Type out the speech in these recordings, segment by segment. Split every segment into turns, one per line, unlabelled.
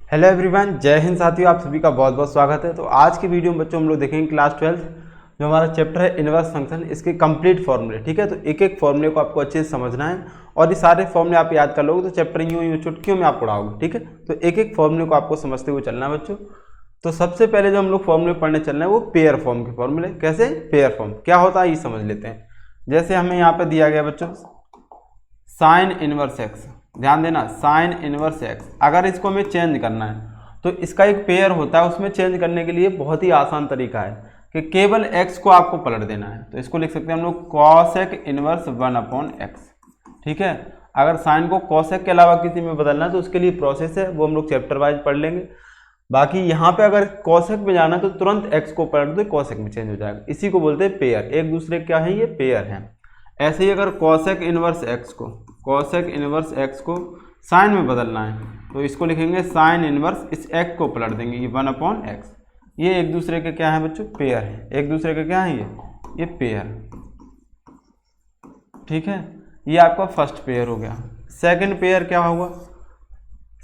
Hello everyone, जय हिंद साथियों। आप सभी का बहुत बहुत स्वागत है। तो आज की वीडियो में बच्चों हम लोग देखेंगे क्लास 12 जो हमारा चैप्टर है इनवर्स फंक्शन, इसके कंप्लीट फॉर्मूले। ठीक है, तो एक एक फॉर्मूले को आपको अच्छे से समझना है और ये सारे फॉर्मूले आप याद कर लोगे तो चैप्टर यूं चुटकियों में आप पढ़ाओगे। ठीक है, तो एक एक फॉर्मूले को आपको समझते हुए चलना है बच्चों। तो सबसे पहले जो हम लोग फॉर्मूले पढ़ने चल रहे हैं वो पेयर फॉर्म के फॉर्मूले। कैसे पेयर फॉर्म क्या होता है ये समझ लेते हैं। जैसे हमें यहाँ पे दिया गया बच्चों साइन इनवर्स एक्स, ध्यान देना साइन इनवर्स एक्स, अगर इसको हमें चेंज करना है तो इसका एक पेयर होता है, उसमें चेंज करने के लिए बहुत ही आसान तरीका है कि केवल x को आपको पलट देना है। तो इसको लिख सकते हैं हम लोग कॉसेक इनवर्स 1/x। ठीक है, अगर साइन को कॉसेक के अलावा किसी में बदलना है तो उसके लिए प्रोसेस है, वो हम लोग चैप्टर वाइज पढ़ लेंगे। बाकी यहाँ पे अगर कॉसेक में जाना है तो तुरंत x को पलट दो, कॉसेक में चेंज हो जाएगा। इसी को बोलते हैं पेयर, एक दूसरे क्या है ये पेयर हैं। ऐसे ही अगर कॉसेक इनवर्स x को साइन में बदलना है तो इसको लिखेंगे साइन इनवर्स, इस x को पलट देंगे ये 1/x। ये एक दूसरे के क्या है बच्चों पेयर है, एक दूसरे के क्या है ये पेयर। ठीक है, ये आपका फर्स्ट पेयर हो गया। सेकंड पेयर क्या होगा,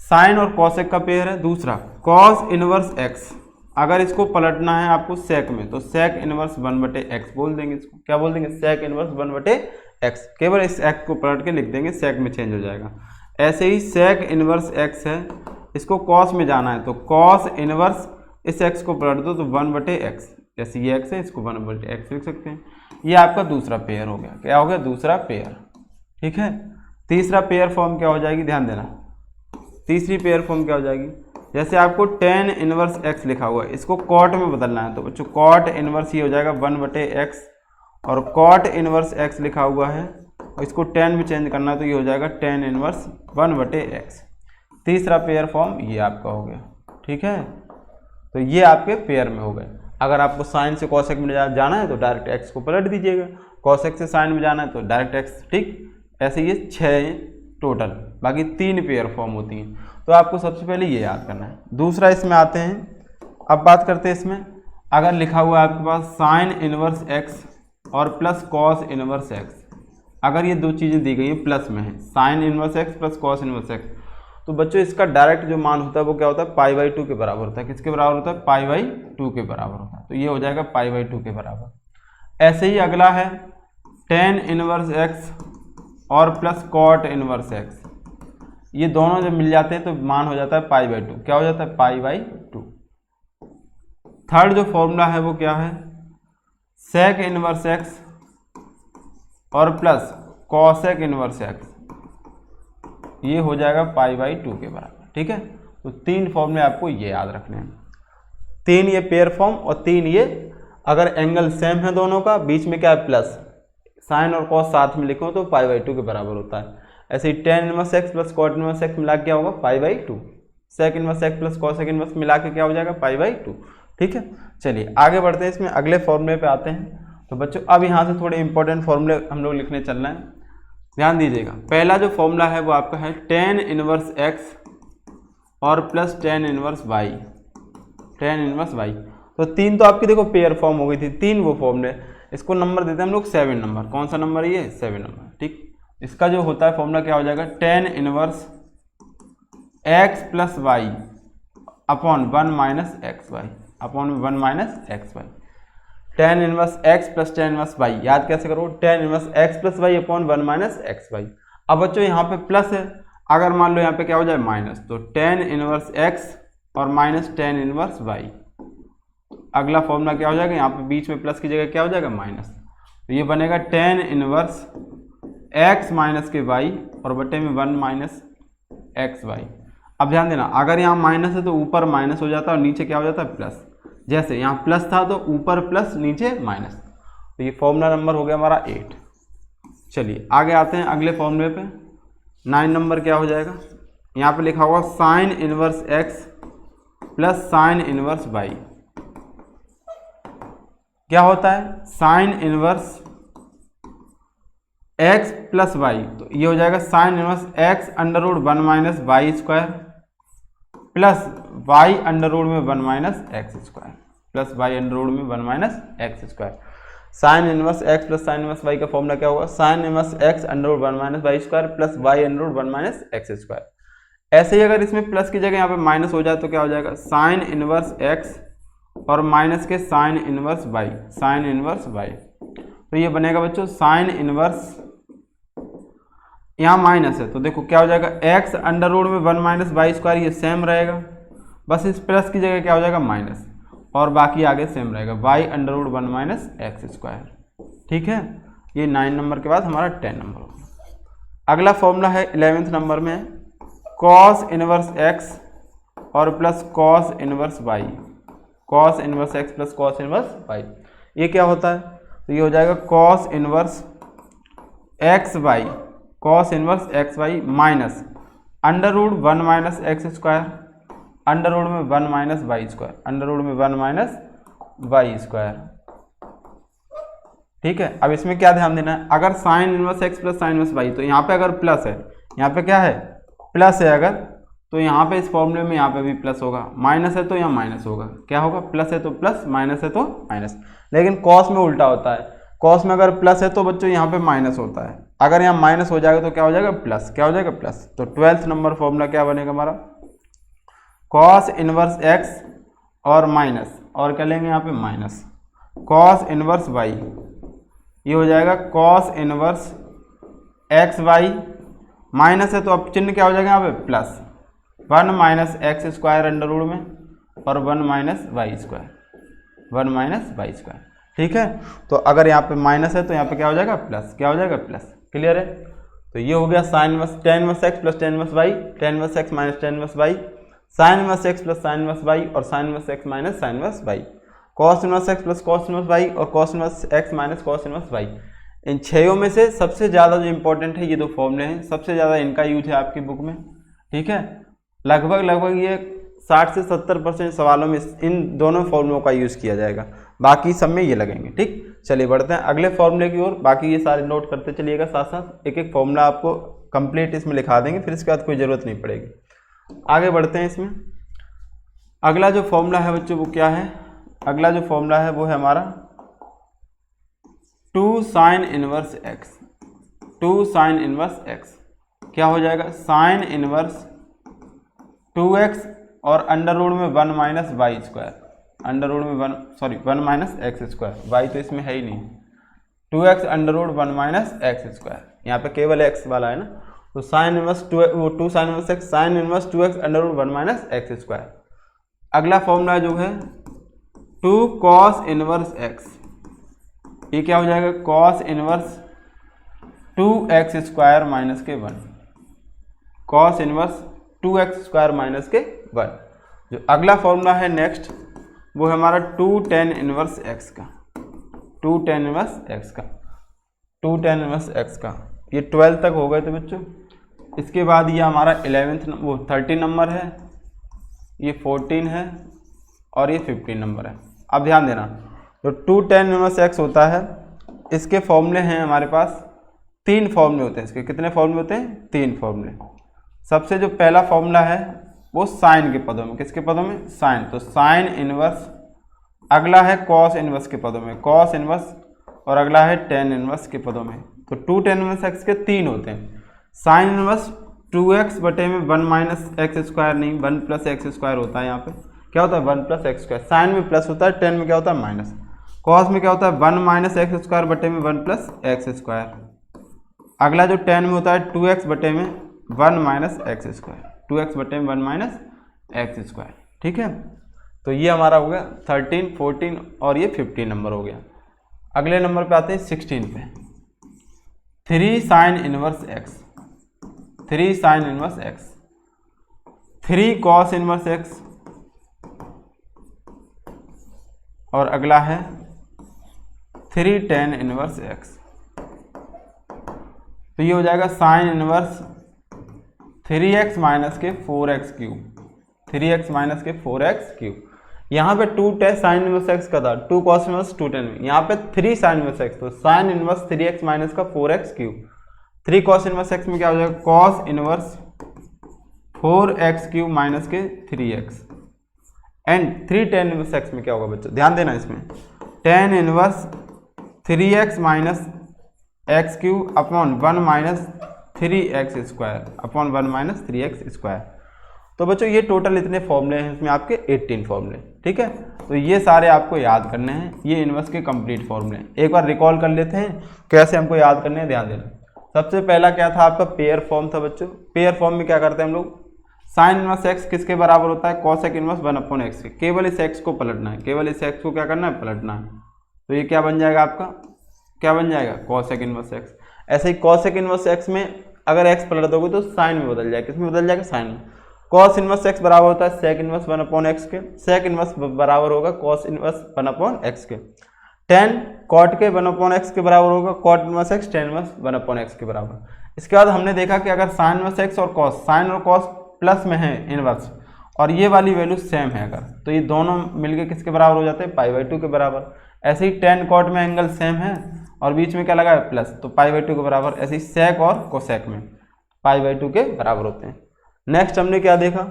साइन और कॉसेक का पेयर है। दूसरा कॉस इनवर्स x, अगर इसको पलटना है आपको सेक में तो सेक इनवर्स 1/x बोल देंगे। इसको क्या बोल देंगे, सेक इनवर्स 1/x। केवल इस x को पलट के लिख देंगे, सेक में चेंज हो जाएगा। ऐसे ही सेक इनवर्स x है, इसको कॉस में जाना है तो कॉस इनवर्स इस x को पलट दो तो 1/x। जैसे ये x है इसको 1/x लिख सकते हैं। ये आपका दूसरा पेयर हो गया। क्या हो गया, दूसरा पेयर। ठीक है, तीसरा पेयर फॉर्म क्या हो जाएगी, ध्यान देना। तीसरी पेयर फॉर्म क्या हो जाएगी, जैसे आपको tan इनवर्स x लिखा हुआ है, इसको कॉट में बदलना है तो बच्चों कॉट इनवर्स ये हो जाएगा 1/x, और कॉट इनवर्स x लिखा हुआ है और इसको tan में चेंज करना है तो ये हो जाएगा tan इनवर्स 1/x। तीसरा पेयर फॉर्म ये आपका हो गया। ठीक है, तो ये आपके पेयर में हो गए। अगर आपको साइन से कॉसेक में जाना है तो डायरेक्ट x को पलट दीजिएगा, कॉसेक से साइन में जाना है तो डायरेक्ट x। ठीक, ऐसे ये 6 टोटल, बाकी 3 पेयर फॉर्म होती हैं। तो आपको सबसे पहले ये याद करना है। दूसरा इसमें आते हैं, अब बात करते हैं इसमें अगर लिखा हुआ है आपके पास साइन इनवर्स x और प्लस कॉस इनवर्स x, अगर ये दो चीज़ें दी गई हैं प्लस में है, sine inverse x plus cos inverse x, तो बच्चों इसका डायरेक्ट जो मान होता है वो क्या होता है, π/2 के बराबर होता है। किसके बराबर होता है, π/2 के बराबर होता है। तो ये हो जाएगा π/2 के बराबर। ऐसे ही अगला है tan इनवर्स x और प्लस कॉट इनवर्स x, ये दोनों जब मिल जाते हैं तो मान हो जाता है π/2। क्या हो जाता है, π/2। थर्ड जो फॉर्मूला है वो क्या है, सेक इनवर्स x और प्लस कॉसेक इनवर्स x, ये हो जाएगा π/2 के बराबर। ठीक है, तो 3 फॉर्मूले आपको ये याद रखने हैं। 3 ये पेयर फॉर्म और 3 ये अगर एंगल सेम है दोनों का, बीच में क्या है प्लस, साइन और कॉस साथ में लिखो तो π/2 के बराबर होता है। ऐसे ही tan inverse x plus cot inverse x मिला के क्या होगा, π/2। Sec inverse x plus cosec inverse मिला के क्या हो जाएगा, π/2। ठीक है, चलिए आगे बढ़ते हैं, इसमें अगले फॉर्मूले पे आते हैं। तो बच्चों अब यहाँ से थोड़े इंपॉर्टेंट फॉर्मूले हम लोग लिखने चल रहे हैं, ध्यान दीजिएगा। पहला जो फॉर्मूला है वो आपका है tan इनवर्स x और प्लस tan इनवर्स y। तो 3 तो आपकी देखो पेयर फॉर्म हो गई थी, 3 वो फॉर्मूले। इसको नंबर देते हैं हम लोग 7 नंबर। कौन सा नंबर है ये, 7 नंबर। ठीक, इसका जो होता है फॉर्मूला क्या हो जाएगा, tan inverse x plus y upon 1 - xy। tan inverse x plus tan inverse y याद कैसे करो, tan inverse x plus y upon 1 - xy। अब बच्चों यहाँ पे प्लस है, अगर मान लो यहाँ पे क्या हो जाए माइनस, तो tan इनवर्स x और माइनस tan इनवर्स y। अगला फॉर्मूला क्या हो जाएगा, यहाँ पे बीच में प्लस की जगह क्या हो जाएगा माइनस, तो ये बनेगा tan इनवर्स x माइनस के y और बटे में 1 - xy। अब ध्यान देना, अगर यहाँ माइनस है तो ऊपर माइनस हो जाता है और नीचे क्या हो जाता है प्लस। जैसे यहाँ प्लस था तो ऊपर प्लस नीचे माइनस, तो ये फॉर्मूला नंबर हो गया हमारा 8। चलिए आगे आते हैं अगले फॉर्मूले पे। 9 नंबर क्या हो जाएगा, यहाँ पे लिखा हुआ sine inverse x plus sine inverse y। क्या होता है, sine inverse x plus y, तो ये हो जाएगा sine inverse x under root 1 - y² plus y under root में 1 - x², plus y under root में 1 - x²। Sine inverse x plus sine inverse y का फॉर्मूला क्या होगा, sine inverse x under root 1 - y² plus y under root 1 - x²। ऐसे ही अगर इसमें plus की जगह यहाँ पे माइनस हो जाए तो क्या हो जाएगा, साइन इनवर्स एक्स और माइनस के sine inverse y, sine inverse y. तो ये बनेगा बच्चों साइन इनवर्स, यहाँ माइनस है तो देखो क्या हो जाएगा, एक्स अंडर रूट में 1 माइनस वाई स्क्वायर, ये सेम रहेगा, बस इस प्लस की जगह क्या हो जाएगा माइनस, और बाकी आगे सेम रहेगा, y under root 1 minus x square. ठीक है, ये 9 नंबर के बाद हमारा 10 नंबर हो गया। अगला फॉर्मूला है 11वें नंबर में, कॉस इनवर्स एक्स और plus cos inverse y, cos inverse x plus cos inverse y. ये क्या होता है, तो ये हो जाएगा cos inverse x y, cos inverse x y minus under root 1 minus x square, under root में 1 minus y square, under root में 1 माइनस वाई स्क्वायर। ठीक है, अब इसमें क्या ध्यान देना है, अगर sine inverse x plus sine inverse y, तो यहाँ पे अगर प्लस है, यहाँ पे क्या है प्लस है, अगर तो यहाँ पे इस फॉर्मूले में यहाँ पे भी प्लस होगा, माइनस है तो यहाँ माइनस होगा, क्या होगा प्लस है तो प्लस, माइनस है तो माइनस। लेकिन कॉस में उल्टा होता है, कॉस में अगर प्लस है तो बच्चों यहाँ पे माइनस होता है, अगर यहाँ माइनस हो जाएगा तो क्या हो जाएगा प्लस, क्या हो जाएगा प्लस। तो 12th नंबर फॉर्मूला क्या बनेगा हमारा, कॉस इनवर्स एक्स और माइनस, और क्या लेंगे यहाँ पे माइनस कॉस इनवर्स वाई, ये हो जाएगा cos inverse x y, minus है तो अब चिन्ह क्या हो जाएगा यहाँ पे plus, 1 minus x square under root में और 1 minus y square, 1 minus y square. ठीक है, तो अगर यहाँ पे माइनस है तो यहाँ पे क्या हो जाएगा प्लस, क्या हो जाएगा प्लस। क्लियर है, तो ये हो गया sine inverse tan inverse x plus tan inverse y, tan inverse x minus tan inverse y, sine inverse x plus sine inverse y और sine inverse x minus sine inverse y, cos inverse x plus cos inverse y और cos inverse x minus cos inverse y. इन छयों में से सबसे ज़्यादा जो important है ये दो फॉर्मूले हैं, सबसे ज़्यादा इनका यूज है आपकी बुक में। ठीक है, लगभग ये 60 से 70% सवालों में इन दोनों फॉर्मूलों का यूज़ किया जाएगा, बाकी सब में ये लगेंगे। ठीक, चलिए बढ़ते हैं अगले फॉर्मूले की ओर। बाकी ये सारे नोट करते चलिएगा, साथ साथ एक एक फॉर्मूला आपको कंप्लीट इसमें लिखा देंगे, फिर इसके बाद कोई ज़रूरत नहीं पड़ेगी। आगे बढ़ते हैं इसमें। अगला जो फॉर्मूला है बच्चों वो क्या है, अगला जो फॉर्मूला है वो है हमारा 2 sine inverse x, 2 sine inverse x क्या हो जाएगा, साइन इनवर्स 2x और अंडर रूट में 1 minus y square, under root में 1 माइनस एक्स स्क्वायर, वाई तो इसमें है ही नहीं, 2x under root 1 minus x square, यहाँ पे केवल x वाला है ना, तो sine inverse 2 sine inverse x, sine inverse 2x under root 1 minus x square. अगला फॉर्मूला जो है 2 कॉस इनवर्स एक्स, ये क्या हो जाएगा cos inverse 2x square minus के 1, cos inverse 2x square minus के 1। जो अगला फॉर्मूला है नेक्स्ट वो है हमारा 2 tan इनवर्स x का, 2 tan इनवर्स x का, 2 tan इनवर्स x का। ये 12 तक हो गए थे बच्चों। इसके बाद ये हमारा 13 नंबर है, ये 14 है और ये 15 नंबर है। अब ध्यान देना, जो 2 tan इनवर्स x होता है इसके फॉर्मूले हैं हमारे पास, 3 फॉर्मूले होते हैं इसके। कितने फॉर्मूले होते हैं, 3 फॉर्मूले। सबसे जो पहला फॉर्मूला है वो साइन के पदों में, किसके पदों में, साइन, तो साइन इनवर्स। अगला है कॉस इनवर्स के पदों में, कॉस इनवर्स, और अगला है टेन इनवर्स के पदों में। तो 2 tan इनवर्स एक्स के 3 होते हैं। साइन इनवर्स 2x बटे में 1 माइनस एक्स स्क्वायर नहीं 1 प्लस एक्स स्क्वायर होता है। यहाँ पे क्या होता है 1 प्लस एक्स स्क्वायर, साइन में प्लस होता है, टेन में क्या होता है माइनस, कॉस में क्या होता है 1 माइनस एक्स स्क्वायर बटे में 1 प्लस एक्स स्क्वायर। अगला जो टेन में होता है 2x बटे में 1 माइनस एक्स स्क्वायर, 2x बटे में 1 माइनस एक्स स्क्वायर। ठीक है, तो ये हमारा हो गया 13, 14 और ये 15 नंबर हो गया। अगले नंबर पे आते हैं 16 पे, 3 sign inverse x, 3 sign inverse x, 3 cos inverse x, और अगला है 3 टेन इनवर्स एक्स। तो ये हो जाएगा साइन इनवर्स 3x माइनस के 4x क्यूब, 3x माइनस के 4x क्यूब। यहाँ पे 2 टेन साइन इनवर्स एक्स का था, 2 कॉस इनवर्स 2 टेन, यहाँ पे 3 साइन इनवर्स एक्स, तो साइन इनवर्स 3x माइनस का 4x cube. 3 cos inverse x में क्या हो जाएगा cos inverse 4x cube minus के 3x, and 3 ten inverse x में क्या होगा बच्चों, ध्यान देना इसमें, tan inverse 3x minus x cube upon 1 minus 3x square upon 1 minus 3x square. तो बच्चों ये टोटल इतने फॉर्मूले हैं, इसमें आपके 18 फॉर्मूले, ठीक है। तो ये सारे आपको याद करने हैं, ये इनवर्स के कंप्लीट फॉर्मूले। एक बार रिकॉल कर लेते हैं कैसे हमको याद करने हैं, ध्यान देना। सबसे पहला क्या था आपका, पेयर फॉर्म था बच्चों। पेयर फॉर्म में क्या करते हैं हम लोग, साइन इनवर्स एक्स किसके बराबर होता है, कॉसेक इनवर्स 1/x के। केवल इस एक्स को पलटना है, केवल इस एक्स को क्या करना है, पलटना है। तो ये क्या बन जाएगा आपका, क्या बन जाएगा, कॉसेक इनवर्स एक्स। ऐसे ही कॉसेक इनवर्स एक्स में अगर एक्स पलट दोगे तो साइन में बदल जाएगा, किसमें बदल जाएगा, साइन में। कॉस इनवर्स एक्स बराबर होता है सेक इनवर्स 1/x के। सेक इनवर्स बराबर होगा कॉस इनवर्स 1/x के। टेन कॉट के 1/x के बराबर होगा cot inverse x tan inverse 1/x के बराबर। इसके बाद हमने देखा कि अगर साइन इनवर्स एक्स और कॉस, साइन और कॉस प्लस में है इनवर्स, और ये वाली वैल्यू सेम है अगर, तो ये दोनों मिलके किसके बराबर हो जाते हैं, π/2 के बराबर। ऐसे ही टेन कॉट में एंगल सेम है और बीच में क्या लगा है, प्लस, तो π/2 के बराबर। ऐसे ही सेक और कोसेक में π/2 के बराबर होते हैं। नेक्स्ट हमने क्या देखा,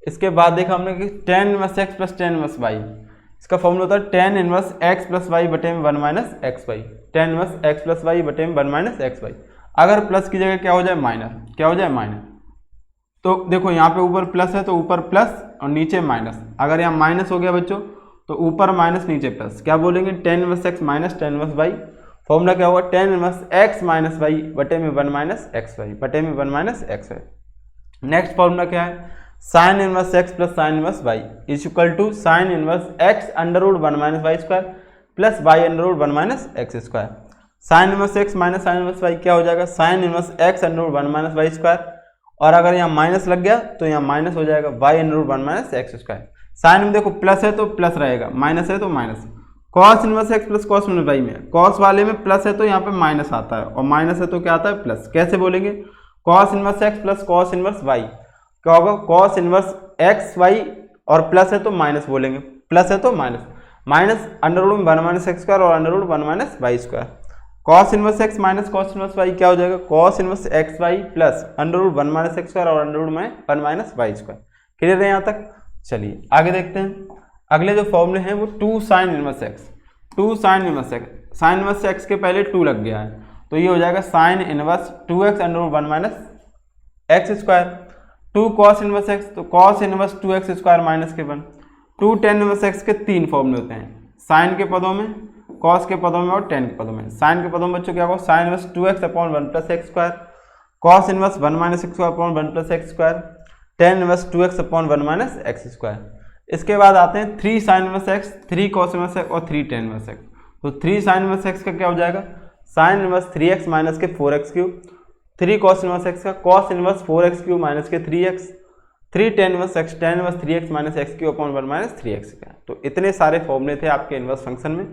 इसके बाद देखा हमने कि tan inverse x plus tan inverse y, इसका फॉर्मूला होता है tan inverse x plus y बटे में 1 - x/y। Tan inverse x plus y बटे में 1 - x/y। अगर प्लस की जगह क्या हो जाए, माइनस, क्या हो जाए, माइनस। तो देखो यहाँ पे ऊपर प्लस है तो ऊपर प्लस और नीचे माइनस। अगर यहाँ माइनस हो गया बच्चों तो ऊपर माइनस नीचे प्लस, क्या बोलेंगे, tan inverse x minus tan inverse y. Formula क्या होगा, tan inverse x minus y बटे में 1 - x/y बटे में 1 - x/y। नेक्स्ट फॉर्मूला क्या है, sine inverse x plus sine inverse y is equal to sine inverse x √1 - y² plus y √1 - x²। Sine inverse x minus sine inverse y क्या हो जाएगा, sine inverse x √1 - y², और अगर यहाँ minus लग गया तो यहाँ माइनस हो जाएगा वाई √1 - x²। साइन में देखो प्लस है तो प्लस रहेगा, माइनस है तो minus. Cos inverse x plus cos inverse y में, कॉस वाले में प्लस है तो यहाँ पे माइनस आता है, और माइनस है तो क्या आता है, प्लस। कैसे बोलेंगे, cos inverse x plus cos inverse y क्या होगा, कॉस इनवर्स एक्स वाई, और प्लस है तो माइनस बोलेंगे, प्लस है तो माइनस, माइनस √1 - x² और √1 - y²। Cos inverse x minus cos inverse y क्या हो जाएगा, cos inverse x y plus √1 - x² और √1 - y²। क्लियर है यहाँ तक। चलिए आगे देखते हैं। अगले जो फॉर्मूले हैं वो two sine inverse x, two sine inverse x, sine inverse x के पहले टू लग गया है तो ये हो जाएगा sine inverse 2x √1 - x²। Two cos inverse x, तो कॉस इनवर्स 2x² माइनस के 1। टू टेन इनवर्स एक्स के तीन फॉर्मूले होते हैं, साइन के पदों में, कॉस के पदों में और टेन के पदों में। साइन के पदों में बच्चों क्या होगा, sine inverse 2x/1 + x², cos inverse 1 - x²/1 + x², tan inverse 2x/1 - x²। इसके बाद आते हैं 3 sign inverse x, 3 cos inverse x और 3 टेन इनवर्स एक्स। तो 3 साइन इनवर्स एक्स का क्या हो जाएगा, साइन इनवर्स 3x माइनस के 4x³। 3 कॉस इनवर्स एक्स का कॉस इनवर्स 4x³ माइनस के 3x। 3 ten inverse x, tan inverse 3x minus x³ / 3x का। तो इतने सारे फॉर्मूले थे आपके इनवर्स फंक्शन में।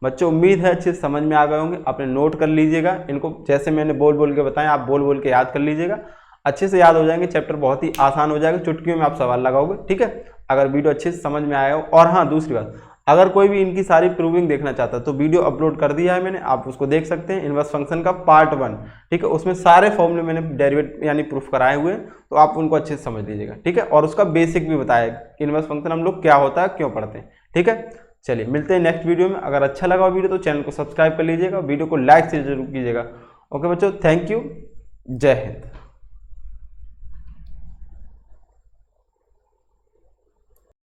बच्चों उम्मीद है अच्छे से समझ में आ गए होंगे, आपने नोट कर लीजिएगा इनको, जैसे मैंने बोल बोल के बताया आप बोल बोल के याद कर लीजिएगा, अच्छे से याद हो जाएंगे। चैप्टर बहुत ही आसान हो जाएगा, चुटकियों में आप सवाल लगाओगे, ठीक है, अगर वीडियो अच्छे से समझ में आया हो। और हाँ दूसरी बात, अगर कोई भी इनकी सारी प्रूविंग देखना चाहता है तो वीडियो अपलोड कर दिया है मैंने, आप उसको देख सकते हैं, इनवर्स फंक्शन का पार्ट 1, ठीक है, उसमें सारे फॉर्मूले मैंने डेरिवेट यानी प्रूफ कराए हुए हैं, तो आप उनको अच्छे से समझ लीजिएगा, ठीक है। और उसका बेसिक भी बताया कि इनवर्स फंक्शन हम लोग क्या होता है, क्यों पढ़ते हैं, ठीक है। चलिए मिलते हैं नेक्स्ट वीडियो में। अगर अच्छा लगा वीडियो तो चैनल को सब्सक्राइब कर लीजिएगा, वीडियो को लाइक से जरूर कीजिएगा। ओके बच्चों, थैंक यू, जय हिंद।